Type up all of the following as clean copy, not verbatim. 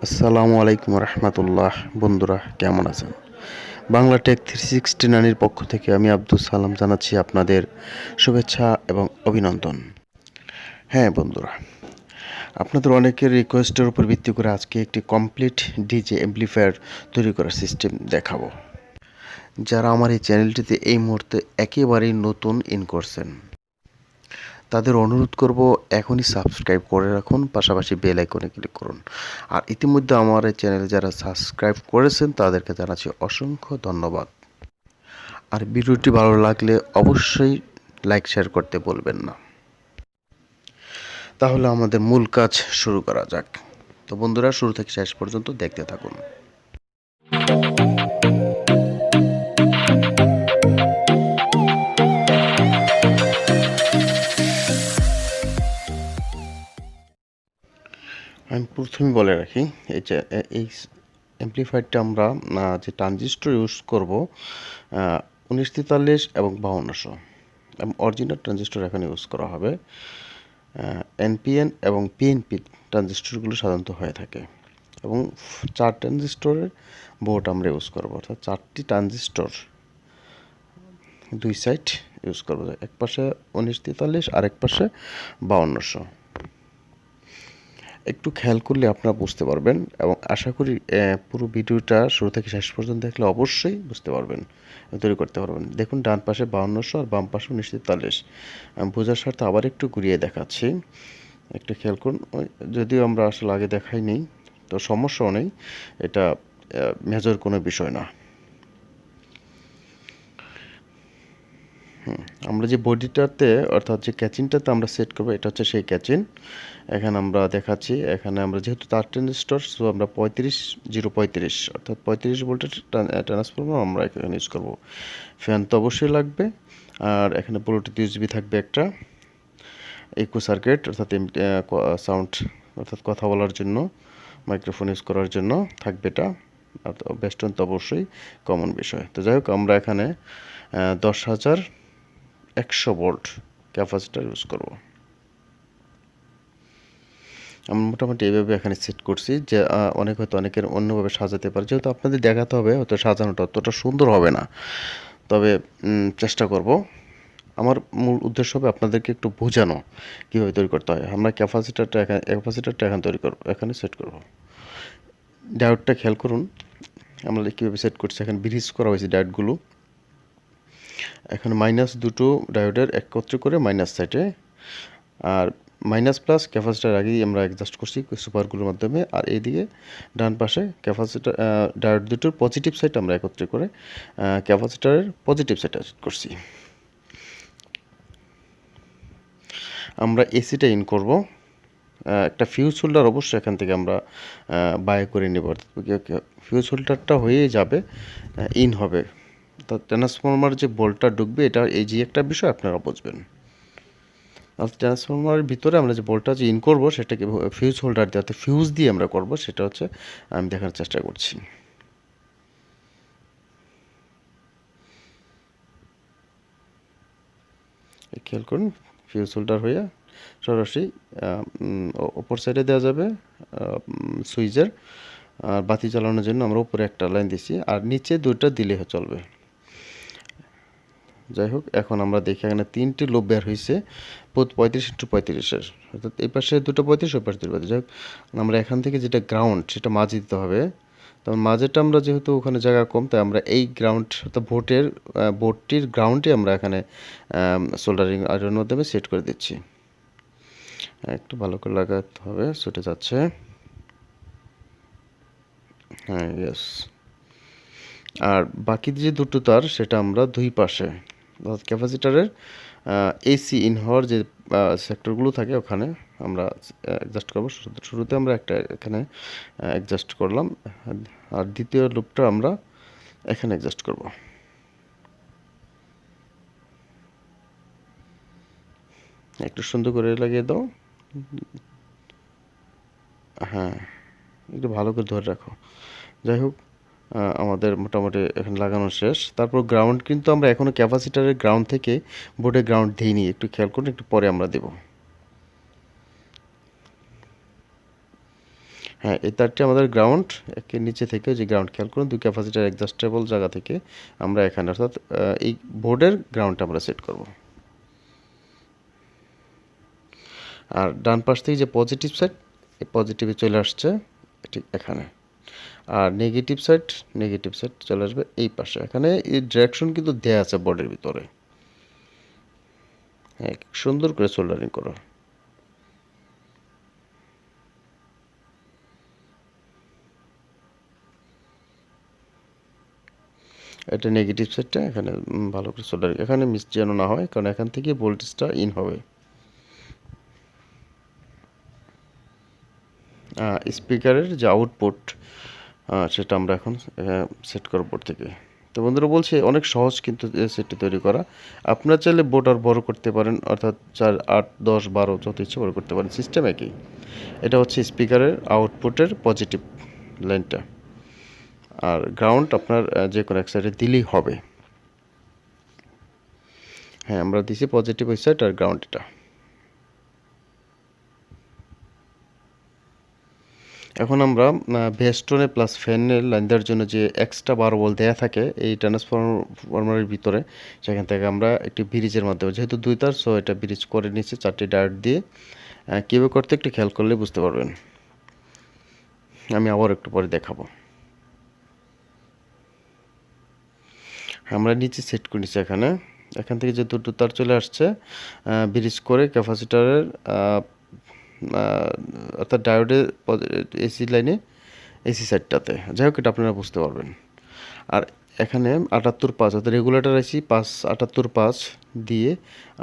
আসসালামু আলাইকুম রহমতুল্লাহ। বন্ধুরা কেমন আছেন? বাংলা টেক 369 পক্ষ থেকে আমি আব্দুল সালাম জানাচ্ছি আপনাদের শুভেচ্ছা এবং অভিনন্দন। হ্যাঁ বন্ধুরা, আপনাদের অনেকের রিকোয়েস্টের উপর ভিত্তি করে আজকে একটি কমপ্লিট ডিজে অ্যাম্প্লিফায়ার তৈরি করার সিস্টেম দেখাবো। যারা আমার এই চ্যানেলটিতে এই মুহূর্তে একেবারেই নতুন ইন করছেন, তাদের অনুরোধ করব এখনই সাবস্ক্রাইব করে রাখুন, পাশাপাশি বেল আইকনে ক্লিক করুন। আর ইতিমধ্যে আমার এই চ্যানেলে যারা সাবস্ক্রাইব করেছেন তাদেরকে জানাচ্ছি অসংখ্য ধন্যবাদ। আর ভিডিওটি ভালো লাগলে অবশ্যই লাইক শেয়ার করতে বলবেন না। তাহলে আমাদের মূল কাজ শুরু করা যাক। তো বন্ধুরা, শুরু থেকে শেষ পর্যন্ত দেখতে থাকুন। আমি প্রথমে বলে রাখি, এই অ্যাম্প্লিফায়ারটা আমরা যে ট্রানজিস্টর ইউজ করব 1943 এবং 5200 এবং অরিজিনাল ট্রানজিস্টর এখানে ইউজ করা হবে। এনপিএন এবং পিএনপি ট্রানজিস্টরগুলো সাধারণত হয়ে থাকে এবং 4 ট্রানজিস্টরের বোর্ড আমরা ইউজ করবো, অর্থাৎ 4টি ট্রানজিস্টর 2 সাইড ইউজ করবো, এক পাশে 1943 আর এক পাশে 5200। একটু খেয়াল করলে আপনারা বুঝতে পারবেন এবং আশা করি পুরো ভিডিওটা শুরু থেকে শেষ পর্যন্ত দেখলে অবশ্যই বুঝতে পারবেন, তৈরি করতে পারবেন। দেখুন, ডান পাশে 5200 আর বাম পাশে 1943। বোঝার স্বার্থে আবার একটু ঘুরিয়ে দেখাচ্ছি, একটু খেয়াল করুন। যদিও আমরা আসলে আগে দেখাইনি, তো সমস্যাও নেই, এটা মেজর কোনো বিষয় না। আমরা যে বডিটাতে অর্থাৎ যে ক্যাচিনটাতে আমরা সেট করবো, এটা হচ্ছে সেই ক্যাচিন। এখানে আমরা দেখাচ্ছি, এখানে আমরা যেহেতু 4 ট্রানজিস্টর, সো আমরা 35 অর্থাৎ 35 ভোল্টের ট্রান্সফরমার আমরা এখানে ইউজ করবো। ফ্যান তো অবশ্যই লাগবে, আর এখানে ব্লুটুথ ইউএসবি থাকবে একটা, ইকো সার্কিট অর্থাৎ সাউন্ড অর্থাৎ কথা বলার জন্য, মাইক্রোফোন ইউজ করার জন্য থাকবে এটা। আর বেস্টন তো অবশ্যই কমন বিষয়। তো যাই হোক, আমরা এখানে 10,100 ভোল্ট ক্যাপাসিটার ইউজ করব। আমি মোটামুটি এইভাবে এখানে সেট করছি, যে অনেকের অন্যভাবে সাজাতে পারে, যেহেতু আপনাদের দেখাতে হবে, হয়তো সাজানোটা অতটা সুন্দর হবে না, তবে চেষ্টা করব। আমার মূল উদ্দেশ্য হবে আপনাদেরকে একটু বোঝানো কীভাবে তৈরি করতে হয়। আমরা ক্যাপাসিটারটা এখানে তৈরি করব, এখানে সেট করব। ডায়োডটা খেয়াল করুন, আমরা কীভাবে সেট করছি। এখানে ব্রিজ করা হয়েছে ডায়োডগুলো, এখানে মাইনাস দুটো ডায়োডের একত্রে করে মাইনাস সাইডে, আর মাইনাস প্লাস ক্যাপাসিটার আগেই আমরা অ্যাডজাস্ট করছি সুপারগুলোর মাধ্যমে। আর এইদিকে ডান পাশে ক্যাপাসিটার ডায়োড দুটোর পজিটিভ সাইড আমরা একত্রে করে ক্যাপাসিটারের পজিটিভ সাইড অ্যাড করছি। আমরা এসিটা ইন করব। একটা ফিউজ হোল্ডার অবশ্যই এখান থেকে আমরা বাই করে নেব, ফিউজ হোল্ডারটা হয়ে যাবে, ইন হবে। তো ট্রান্সফরমার যে ভোল্টটা ঢুকবে, এটা এই যে একটা বিষয় আপনারা বুঝবেন। আর ট্রান্সফরমারের ভিতরে আমরা যে ভোল্টটা যে ইন করবো, সেটাকে ফিউজ হোল্ডার দিয়ে অর্থাৎ ফিউজ দিয়ে আমরা করব, সেটা হচ্ছে আমি দেখার চেষ্টা করছি। খেয়াল করুন, ফিউজ হোল্ডার হয়ে সরাসরি ওপর সাইডে দেওয়া যাবে সুইচের। আর বাতি জ্বালানোর জন্য আমরা উপরে একটা লাইন দিছি, আর নিচে দুটো দিলে চলবে। যাই হোক, এখন আমরা দেখি এখানে 3টি লুপ বের হয়েছে 35x35-এর, অর্থাৎ এই পাশে দুটো 35, ওই পাশে দুটো 35। যাই হোক, আমরা এখান থেকে যেটা গ্রাউন্ড, সেটা মাঝে দিতে হবে। তখন মাঝেটা আমরা যেহেতু ওখানে জায়গা কম, তাই আমরা এই গ্রাউন্ড অর্থাৎ বোর্ডটির গ্রাউন্ডে আমরা এখানে সোল্ডারিং আয়রনের মাধ্যমে সেট করে দিচ্ছি। একটু ভালো করে লাগাতে হবে, ছুটে যাচ্ছে। হ্যাঁ, ইয়েস। আর বাকি যে দুটো তার, সেটা আমরা দুই পাশে ক্যাপাসিটারের এসি ইন হওয়ার যে সেক্টরগুলো থাকে, ওখানে আমরা অ্যাডজাস্ট করবো। শুরুতে আমরা একটা এখানে অ্যাডজাস্ট করলাম, আর দ্বিতীয় লুপটা আমরা এখানে অ্যাডজাস্ট করব। একটু সুন্দর করে লাগিয়ে দাও। হ্যাঁ, একটু ভালো করে ধরে রাখো। যাই হোক, আমাদের মোটামুটি এখানে লাগানো শেষ। তারপর গ্রাউন্ড কিন্তু আমরা এখনও ক্যাপাসিটারের গ্রাউন্ড থেকে বোর্ডে গ্রাউন্ড দিইনি, একটু খেয়াল করুন, একটু পরে আমরা দেব। হ্যাঁ, এই তারটি আমাদের গ্রাউন্ড, একের নিচে থেকে যে গ্রাউন্ড খেয়াল করুন 2 ক্যাপাসিটার অ্যাডজাস্টেবল জায়গা থেকে আমরা এখানে অর্থাৎ এই বোর্ডের গ্রাউন্ডটা আমরা সেট করব। আর ডান পাশ থেকে যে পজিটিভ সাইড, এই পজিটিভে চলে আসছে ঠিক এখানে। আর নেগেটিভ সাইড চলে আসবে এই পাশে। এখানে এই ডিরেকশন কিন্তু দেয়া আছে বোর্ডের ভিতরে। হ্যাঁ, সুন্দর করে সোল্ডারিং করো। এটা নেগেটিভ সাইডটা এখানে ভালো করে সোল্ডারিং, এখানে মিস যেন না হয়, কারণ এখান থেকে ভোল্টেজটা ইন হবে। স্পিকারের যে আউটপুট সেটা আমরা এখন সেট করব বোর্ড থেকে। তো বন্ধুরা বলছি অনেক সহজ কিন্তু সেটটি তৈরি করা। আপনারা চাইলে বোর্ড আর বড় করতে পারেন, অর্থাৎ 4, 8, 10, 12 যত ইচ্ছে বড় করতে পারেন, সিস্টেম একই। এটা হচ্ছে স্পিকারের আউটপুটের পজিটিভ লাইনটা, আর গ্রাউন্ড আপনার যে কোনো এক সাইডে দিলেই হবে। হ্যাঁ, আমরা দিছি পজিটিভ ওই সাইড আর গ্রাউন্ড এটা। এখন আমরা ভেস্টনে প্লাস ফ্যানের লাইন দেওয়ার জন্য যে এক্সট্রা 12 ভোল্ট দেওয়া থাকে এই ট্রান্সফরমারের ভিতরে, সেখান থেকে আমরা একটি ব্রিজের মাধ্যমে, যেহেতু 2 তার, সো এটা ব্রিজ করে নিচ্ছি 4টি ডায়োড দিয়ে। কীভাবে করতে একটু খেয়াল করলে বুঝতে পারবেন, আমি আবার একটু পরে দেখাবো। আমরা নিচে সেট করে নিচ্ছি এখান থেকে যে 2 তার চলে আসছে ব্রিজ করে ক্যাপাসিটারের অর্থাৎ ডায়োডের এসি লাইনে, এসি সাইডটাতে। যাই হোক, এটা আপনারা বুঝতে পারবেন। আর এখানে 78.5 অর্থাৎ রেগুলেটর এসি 78.5 দিয়ে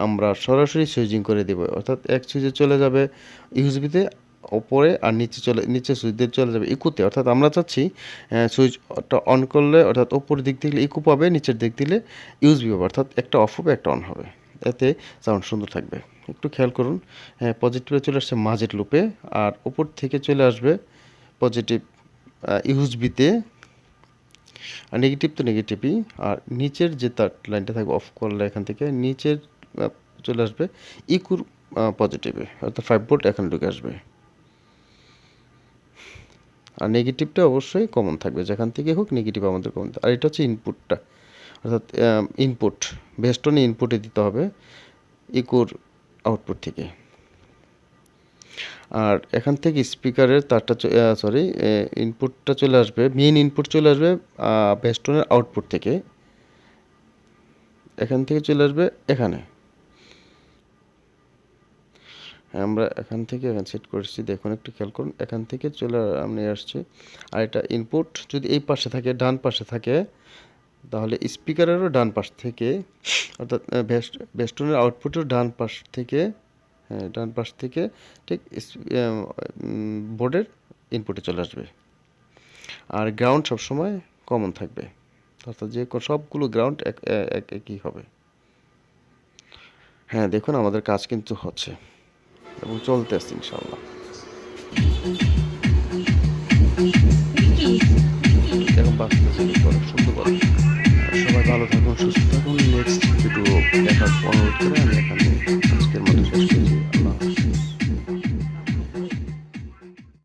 আমরা সরাসরি সুইচিং করে দেব, অর্থাৎ এক সুইচে চলে যাবে ইউএসবিতে ওপরে, আর নিচে সুইচ দিয়ে চলে যাবে ইকুতে। অর্থাৎ আমরা চাচ্ছি সুইচটা অন করলে অর্থাৎ ওপরের দিক দিলে ইকু পাবে, নিচের দিক দিলে ইউএসবি পাবে, অর্থাৎ একটা অফ হবে একটা অন হবে, এতে সাউন্ড সুন্দর থাকবে। একটু খেয়াল করুন, হ্যাঁ, পজিটিভে চলে আসছে মাঝের লুপে, আর উপর থেকে চলে আসবে পজিটিভ ইউএসবিতে, আর নেগেটিভ তো নেগেটিভই। আর নিচের যে তার লাইনটা থাকবে অফ করলে এখান থেকে নিচের চলে আসবে ইকুর পজিটিভে, অর্থাৎ 5 ভোল্ট এখানে ঢুকে আসবে। আর নেগেটিভটা অবশ্যই কমন থাকবে, যেখান থেকে হোক নেগেটিভ আমাদের কমন। আর এটা হচ্ছে ইনপুটটা, অর্থাৎ ইনপুট ভেস্টনে ইনপুটে দিতে হবে ইকুর আউটপুট থেকে। আর এখান থেকে স্পিকারের তারটা ইনপুটটা চলে আসবে, মেইন ইনপুট চলে আসবে ভেস্টনের আউটপুট থেকে, এখান থেকে চলে আসবে এখানে। আমরা এখান থেকে সেট করেছি, দেখুন একটু খেয়াল করুন, এখান থেকে আমি আসছি। আর এটা ইনপুট যদি এই পাশে থাকে, ডান পাশে থাকে, তাহলে স্পিকারেরও ডান পাশ থেকে, অর্থাৎ ভেস্টনের আউটপুটের ডান পাশ থেকে, হ্যাঁ, ডান পাশ থেকে ঠিক বোর্ডের ইনপুটে চলে আসবে। আর গ্রাউন্ড সবসময় কমন থাকবে, অর্থাৎ যে সবগুলো গ্রাউন্ড একই হবে। হ্যাঁ, দেখুন আমাদের কাজ কিন্তু হচ্ছে এবং চলতে আসছে ইনশাল্লাহ। এরকম বাঁচতেছে অনেক সুন্দর করে। সবাই ভালো থাকুন, সুস্থ থাকুন। নেক্সট ভিডিও দেখার অনুরোধ করে আমি